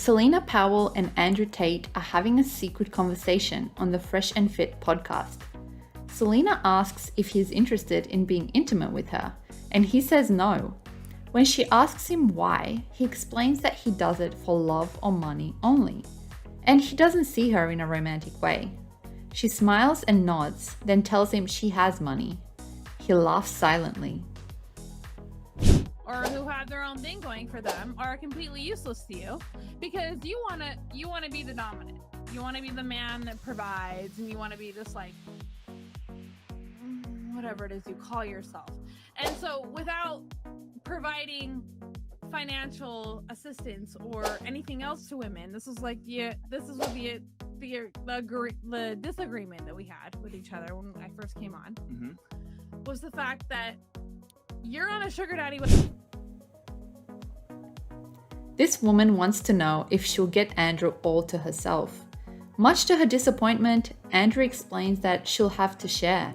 Selena Powell and Andrew Tate are having a secret conversation on the Fresh and Fit podcast. Selena asks if he is interested in being intimate with her, and he says no. When she asks him why, he explains that he does it for love or money only, and he doesn't see her in a romantic way. She smiles and nods, then tells him she has money. He laughs silently. Or who have their own thing going for them are completely useless to you because you want to be the dominant. You want to be the man that provides, and you want to be this, like, whatever it is you call yourself. And so without providing financial assistance or anything else to women, this is the disagreement that we had with each other when I first came on, was the fact that you're on a sugar daddy with... This woman wants to know if she'll get Andrew all to herself. Much to her disappointment, Andrew explains that she'll have to share.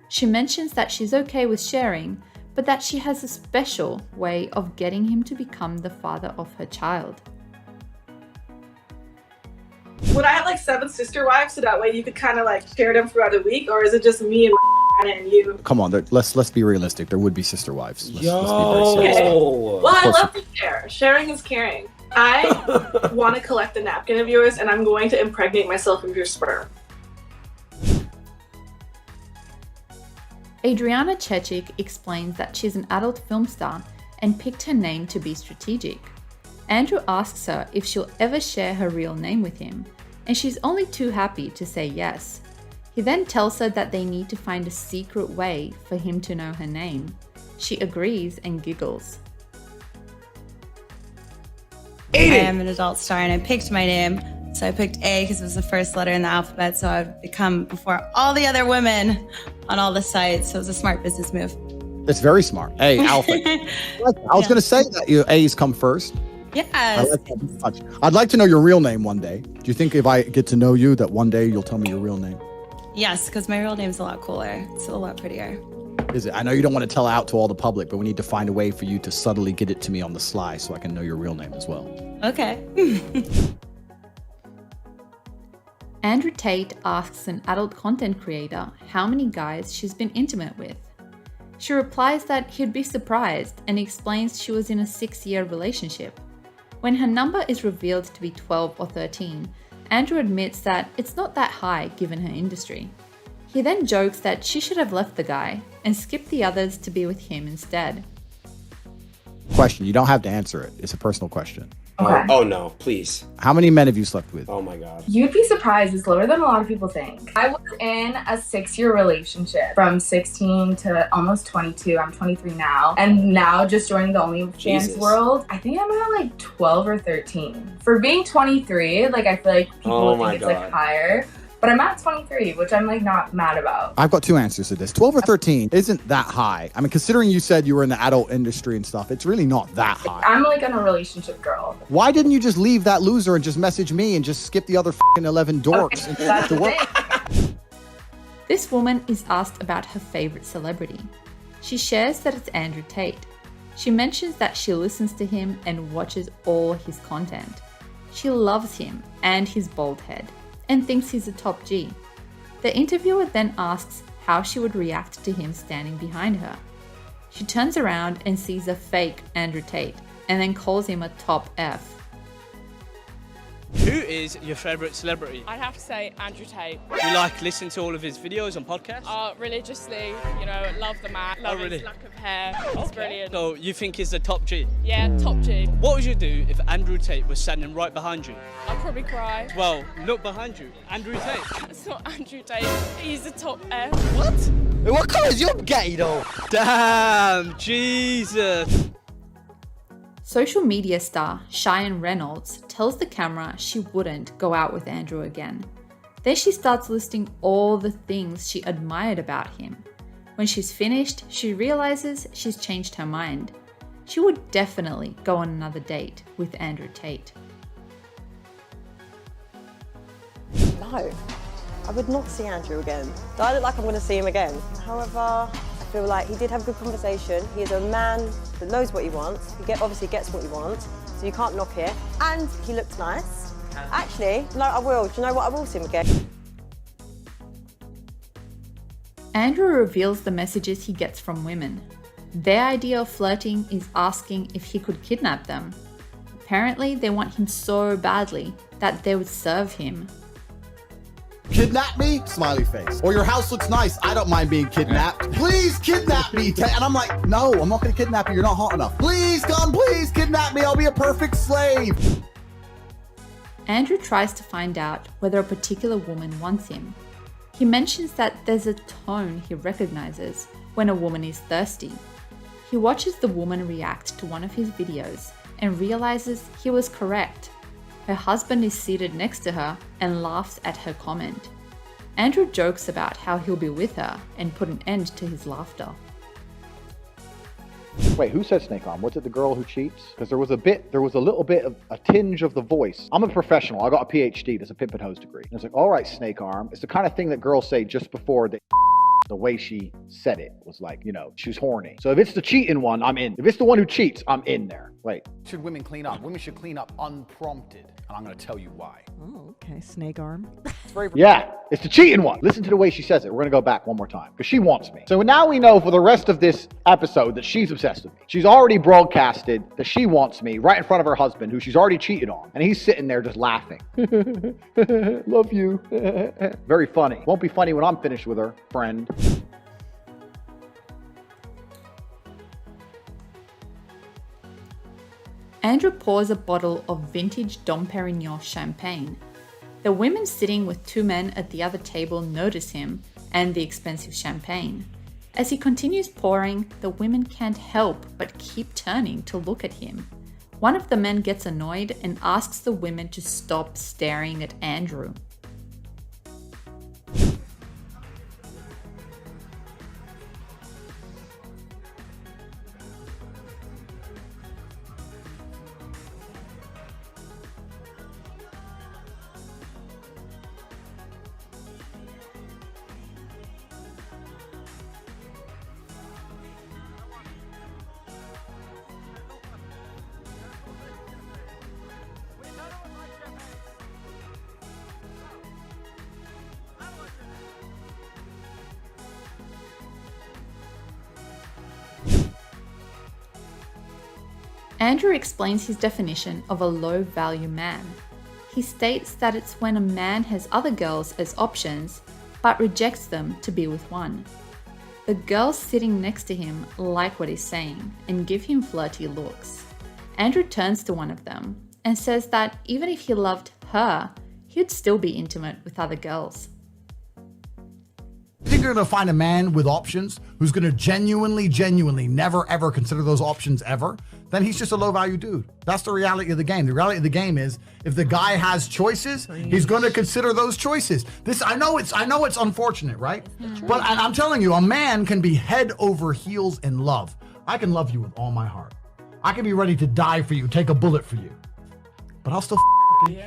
She mentions that she's okay with sharing, but that she has a special way of getting him to become the father of her child. Would I have like 7 sister wives so that way you could kind of like share them throughout the week, or is it just me and my and you? Come on, let's be realistic. There would be sister wives. Let's be very serious. Okay. Well, I love to share. Sharing is caring. I want to collect a napkin of yours, and I'm going to impregnate myself with your sperm. Adriana Chechik explains that she's an adult film star and picked her name to be strategic. Andrew asks her if she'll ever share her real name with him, and she's only too happy to say yes. He then tells her that they need to find a secret way for him to know her name. She agrees and giggles. I am an adult star and I picked my name. So I picked A because it was the first letter in the alphabet, so I would become before all the other women on all the sites. So it was a smart business move. It's very smart. Hey, Alpha. I was going to say that A's come first. Yes. I'd like to know your real name one day. Do you think if I get to know you that one day you'll tell me your real name? Yes, because my real name's a lot cooler. It's a lot prettier. Is it? I know you don't want to tell out to all the public, but we need to find a way for you to subtly get it to me on the sly so I can know your real name as well. Okay. Andrew Tate asks an adult content creator how many guys she's been intimate with. She replies that he'd be surprised and explains she was in a 6-year relationship. When her number is revealed to be 12 or 13, Andrew admits that it's not that high given her industry. He then jokes that she should have left the guy and skipped the others to be with him instead. Question, you don't have to answer it. It's a personal question. Okay. Oh no, please. How many men have you slept with? Oh my God. You'd be surprised. It's lower than a lot of people think. I was in a 6-year relationship from 16 to almost 22. I'm 23 now. And now just joining the OnlyFans world, I think I'm at like 12 or 13. For being 23, like I feel like people think it's like higher. But I'm at 23, which I'm like not mad about. I've got 2 answers to this. 12 or 13 isn't that high. I mean, considering you said you were in the adult industry and stuff, it's really not that high. I'm like a relationship girl. Why didn't you just leave that loser and just message me and just skip the other 11 dorks? Okay, that's the thing. This woman is asked about her favorite celebrity. She shares that it's Andrew Tate. She mentions that she listens to him and watches all his content. She loves him and his bald head, and thinks he's a top G. The interviewer then asks how she would react to him standing behind her. She turns around and sees a fake Andrew Tate, and then calls him a top F. Who is your favourite celebrity? I'd have to say Andrew Tate. Do you like listening to all of his videos on podcasts? Religiously, love the man, love his lack of hair, it's brilliant. So you think he's the top G? Yeah, top G. What would you do if Andrew Tate was standing right behind you? I'd probably cry. Well, look behind you. Andrew Tate. It's not Andrew Tate, he's the top F. What? What colour is your gay though? Damn, Jesus. Social media star Cheyenne Reynolds tells the camera she wouldn't go out with Andrew again. Then she starts listing all the things she admired about him. When she's finished, she realizes she's changed her mind. She would definitely go on another date with Andrew Tate. No, I would not see Andrew again. Do I look like I'm going to see him again? However, I feel like he did have a good conversation. He is a man that knows what he wants. He obviously gets what he wants. so you can't knock it. And he looked nice. Actually, no, I will. Do you know what? I will see him again. Andrew reveals the messages he gets from women. Their idea of flirting is asking if he could kidnap them. Apparently, they want him so badly that they would serve him. Kidnap me? Smiley face. Or your house looks nice. I don't mind being kidnapped. Please kidnap me. And I'm like, no, I'm not going to kidnap you. You're not hot enough. Please come, please kidnap me. I'll be a perfect slave. Andrew tries to find out whether a particular woman wants him. He mentions that there's a tone he recognizes when a woman is thirsty. He watches the woman react to one of his videos and realizes he was correct. Her husband is seated next to her and laughs at her comment. Andrew jokes about how he'll be with her and put an end to his laughter. Wait, who said snake arm? Was it the girl who cheats? Because there was a little bit of a tinge of the voice. I'm a professional. I got a PhD. That's a pimp and hose degree. And it's like, all right, snake arm. It's the kind of thing that girls say just before they. The way she said it was like, you know, she was horny. So if it's the cheating one, I'm in. If it's the one who cheats, I'm in there. Wait. Should women clean up? Women should clean up unprompted. And I'm going to tell you why. Oh, okay. Snake arm. Yeah, it's the cheating one. Listen to the way she says it. We're going to go back one more time because she wants me. So now we know for the rest of this episode that she's obsessed with me. She's already broadcasted that she wants me right in front of her husband, who she's already cheated on. And he's sitting there just laughing. Love you. Very funny. Won't be funny when I'm finished with her, friend. Andrew pours a bottle of vintage Dom Perignon champagne. The women sitting with two men at the other table notice him and the expensive champagne. As he continues pouring, the women can't help but keep turning to look at him. One of the men gets annoyed and asks the women to stop staring at Andrew. Andrew explains his definition of a low-value man. He states that it's when a man has other girls as options, but rejects them to be with one. The girls sitting next to him like what he's saying and give him flirty looks. Andrew turns to one of them and says that even if he loved her, he'd still be intimate with other girls. You think you're going to find a man with options who's going to genuinely never ever consider those options ever? Then he's just a low value dude. That's the reality of the game. The reality of the game is if the guy has choices, he's going to consider those choices. I know it's unfortunate, right? But I'm telling you, a man can be head over heels in love. I can love you with all my heart. I can be ready to die for you, take a bullet for you. But I'll still you.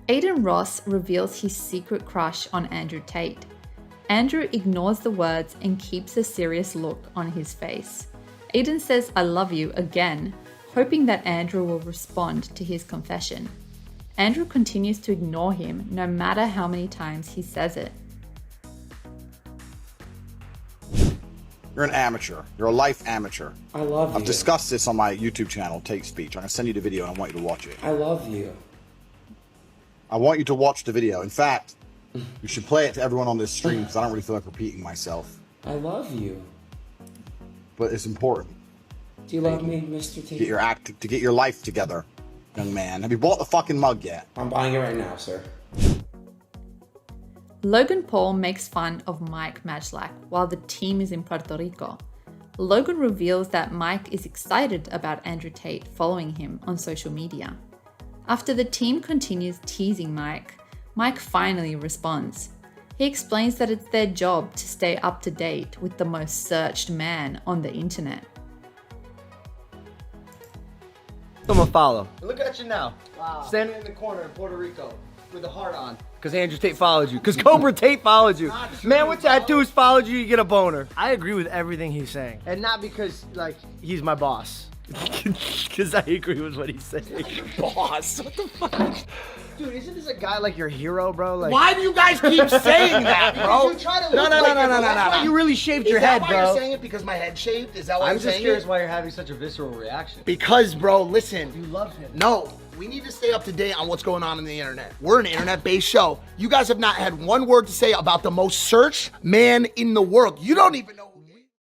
Aiden Ross reveals his secret crush on Andrew Tate. Andrew ignores the words and keeps a serious look on his face. Aiden says "I love you" again, hoping that Andrew will respond to his confession. Andrew continues to ignore him no matter how many times he says it. You're an amateur. You're a life amateur. I love you. I've discussed this on my YouTube channel, Tate Speech. I'm going to send you the video and I want you to watch it. I love you. I want you to watch the video. In fact, you should play it to everyone on this stream because I don't really feel like repeating myself. I love you. But it's important. Do you love me, Mr. Tate? To get your life together, young man. Have you bought the fucking mug yet? I'm buying it right now, sir. Logan Paul makes fun of Mike Majlak while the team is in Puerto Rico. Logan reveals that Mike is excited about Andrew Tate following him on social media. After the team continues teasing Mike, Mike finally responds. He explains that it's their job to stay up to date with the most searched man on the internet. I'm gonna follow. Look at you now. Wow. Standing in the corner in Puerto Rico. with a heart on. Because Andrew Tate followed you. Because Cobra Tate followed you. Man with tattoos followed you, you get a boner. I agree with everything he's saying. And not because, like, he's my boss. Because I agree with what he's saying. Boss, what the fuck? Dude, isn't this a guy like your hero, bro? Like, Why do you guys keep saying that, bro? You try to no. You really shaved your head, bro. Is that why you're saying it? Because my head shaved? Is that why I'm you're saying just curious it? why you're having such a visceral reaction. Because, bro, listen. You love him. No. We need to stay up to date on what's going on in the internet. We're an internet-based show. You guys have not had one word to say about the most searched man in the world. You don't even know